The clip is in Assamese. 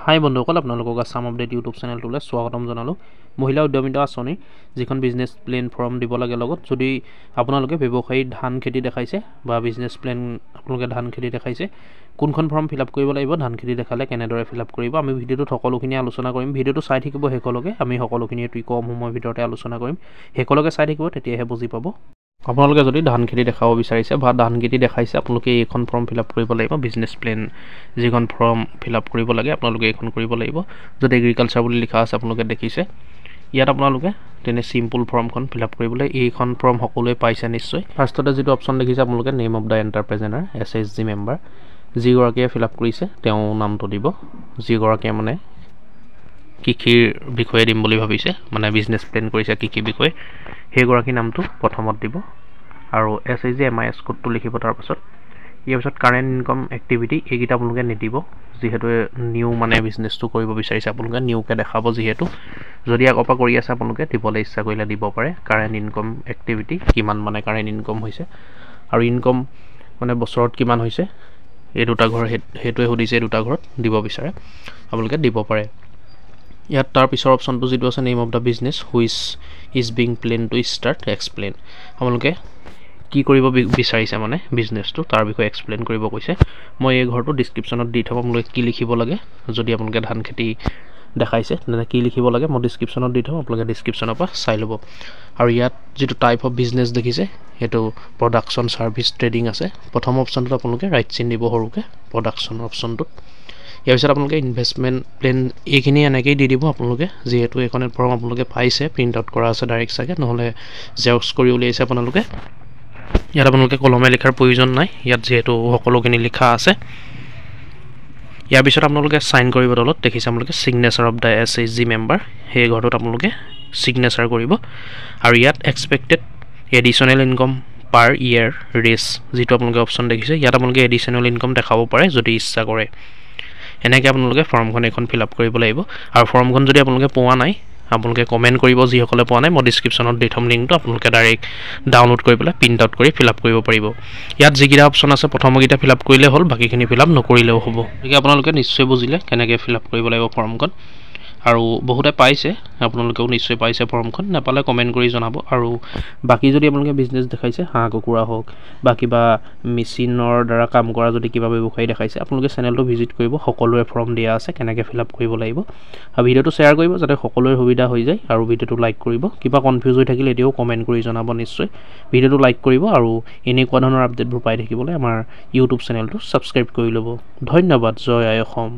হাই বন্ধুসকল, আপোনালোকক আসাম আপডেট ইউটিউব চেনেলটোলৈ স্বাগতম জনালোঁ। মহিলা উদ্যমিতা আঁচনি যিখন বিজনেছ প্লেন ফৰ্ম দিব লাগে, লগত যদি আপোনালোকে ব্যৱসায়ী ধান খেতি দেখাইছে বা বিজনেছ প্লেন আপোনালোকে ধান খেতি দেখাইছে, কোনখন ফৰ্ম ফিল আপ কৰিব লাগিব, ধান খেতি দেখালে কেনেদৰে ফিল আপ কৰিব, আমি ভিডিঅ'টোত সকলোখিনি আলোচনা কৰিম। ভিডিঅ'টো চাই থাকিব শেষলৈকে, আমি সকলোখিনি অতি কম সময়ৰ ভিতৰতে আলোচনা কৰিম। শেষলৈকে চাই থাকিব, তেতিয়াহে বুজি পাব। আপোনালোকে যদি ধান খেতি দেখাব বিচাৰিছে বা ধান খেতি দেখাইছে, আপোনালোকে এইখন ফৰ্ম ফিল আপ কৰিব লাগিব। বিজনেছ প্লেন যিখন ফৰ্ম ফিল আপ কৰিব লাগে, আপোনালোকে এইখন কৰিব লাগিব। যদি এগ্ৰিকালচাৰ বুলি লিখা আছে আপোনালোকে দেখিছে, ইয়াত আপোনালোকে তেনে চিম্পুল ফৰ্মখন ফিল আপ কৰিবলৈ এইখন ফৰ্ম সকলোৱে পাইছে নিশ্চয়। ফাৰ্ষ্টতে যিটো অপশ্যন দেখিছে আপোনালোকে name of the entrepreneur SHG member, যিগৰাকীয়ে ফিল আপ কৰিছে তেওঁ নামটো দিব। যিগৰাকীয়ে মানে কৃষিৰ বিষয়ে দিম বুলি ভাবিছে, মানে বিজনেছ প্লেন কৰিছে কৃষি বিষয়ে, সেইগৰাকী নামটো প্ৰথমত দিব আৰু SHG MIS কোডটো লিখিব। তাৰপাছত ইয়াৰ পিছত কাৰেণ্ট ইনকম এক্টিভিটি এইকেইটা আপোনালোকে নিদিব, যিহেতু নিউ মানে বিজনেছটো কৰিব বিচাৰিছে আপোনালোকে, নিউকৈ দেখাব। যিহেতু যদি আগৰ পৰা কৰি আছে আপোনালোকে দিবলৈ ইচ্ছা কৰিলে দিব পাৰে। কাৰেণ্ট ইনকম এক্টিভিটি কিমান মানে কাৰেণ্ট ইনকম হৈছে আৰু ইনকম মানে বছৰত কিমান হৈছে, এই দুটা ঘৰ সেইটোৱে সুধিছে, এই দুটা ঘৰত দিব বিচাৰে আপোনালোকে দিব পাৰে। ইয়াত তাৰ পিছৰ অপশ্যনটো যিটো আছে name of the business which is being plan to start explain, আপোনালোকে কি কৰিব বিচাৰিছে মানে বিজনেছটো তাৰ বিষয়ে এক্সপ্লেইন কৰিব কৈছে। মই এই ঘৰটো ডিছক্ৰিপশ্যনত দি থ'ম, আপোনালোকে কি লিখিব লাগে, যদি আপোনালোকে ধান খেতি দেখাইছে তেনে কি লিখিব লাগে মই ডিছক্ৰিপশ্যনত দি থ'ম, আপোনালোকে ডিছক্ৰিপশ্যনৰ পৰা চাই ল'ব। আৰু ইয়াত যিটো টাইপ অফ বিজনেছ দেখিছে সেইটো প্ৰডাকশ্যন ছাৰ্ভিচ ট্ৰেডিং আছে। প্ৰথম অপশ্যনটোত আপোনালোকে ৰাইট চিন দিব সৰুকৈ প্ৰডাকশ্যন অপশ্যনটোত। ইয়াৰ পিছত আপোনালোকে ইনভেষ্টমেণ্ট প্লেন এইখিনি এনেকৈয়ে দি দিব আপোনালোকে, যিহেতু এইখন ফৰ্ম আপোনালোকে পাইছে, প্ৰিণ্ট আউট কৰা আছে ডাইৰেক্ট চাগে, নহ'লে জেৰক্স কৰি উলিয়াইছে আপোনালোকে। ইয়াত আপোনালোকে কলমে লিখাৰ প্ৰয়োজন নাই, ইয়াত যিহেতু সকলোখিনি লিখা আছে। ইয়াৰ পিছত আপোনালোকে চাইন কৰিব, তলত দেখিছে আপোনালোকে signature of the SHG member, সেই ঘৰটোত আপোনালোকে ছিগনেচাৰ কৰিব। আৰু ইয়াত এক্সপেক্টেড এডিশ্যনেল ইনকম পাৰ ইয়েৰ ৰেচ যিটো আপোনালোকে অপশ্যন দেখিছে, ইয়াত আপোনালোকে এডিশ্যনেল ইনকম দেখাব পাৰে যদি ইচ্ছা কৰে। এনেকৈ আপোনালোকে ফৰ্মখন এখন ফিল আপ কৰিব লাগিব। আৰু ফৰ্মখন যদি আপোনালোকে পোৱা নাই, আপোনালোকে কমেণ্ট কৰিব, যিসকলে পোৱা নাই মই ডিছক্ৰিপশ্যনত দি থ'ম লিংকটো, আপোনালোকে ডাইৰেক্ট ডাউনলোড কৰি পেলাই প্ৰিণ্ট আউট কৰি ফিল আপ কৰিব পাৰিব। ইয়াত যিকেইটা অপশ্যন আছে প্ৰথমকেইটা ফিল আপ কৰিলে হ'ল, বাকীখিনি ফিল আপ নকৰিলেও হ'ব। গতিকে আপোনালোকে নিশ্চয় বুজিলে কেনেকৈ ফিল আপ কৰিব লাগিব ফৰ্মখন। আৰু বহুতে পাইছে, আপোনালোকেও নিশ্চয় পাইছে ফৰ্মখন, নাপালে কমেণ্ট কৰি জনাব। আৰু বাকী যদি আপোনালোকে বিজনেছ দেখাইছে, হাঁহ কুকুৰা হওক বা কিবা মেচিনৰ দ্বাৰা কাম কৰা যদি কিবা ব্যৱসায়ী দেখাইছে, আপোনালোকে চেনেলটো ভিজিট কৰিব, সকলোৰে ফৰ্ম দিয়া আছে কেনেকৈ ফিল আপ কৰিব লাগিব। আৰু ভিডিঅ'টো শ্বেয়াৰ কৰিব যাতে সকলোৰে সুবিধা হৈ যায়, আৰু ভিডিঅ'টো লাইক কৰিব। কিবা কনফিউজ হৈ থাকিলে এতিয়াও কমেণ্ট কৰি জনাব নিশ্চয়। ভিডিঅ'টো লাইক কৰিব আৰু এনেকুৱা ধৰণৰ আপডেটবোৰ পাই থাকিবলৈ আমাৰ ইউটিউব চেনেলটো ছাবস্ক্ৰাইব কৰি ল'ব। ধন্যবাদ। জয় আই অসম।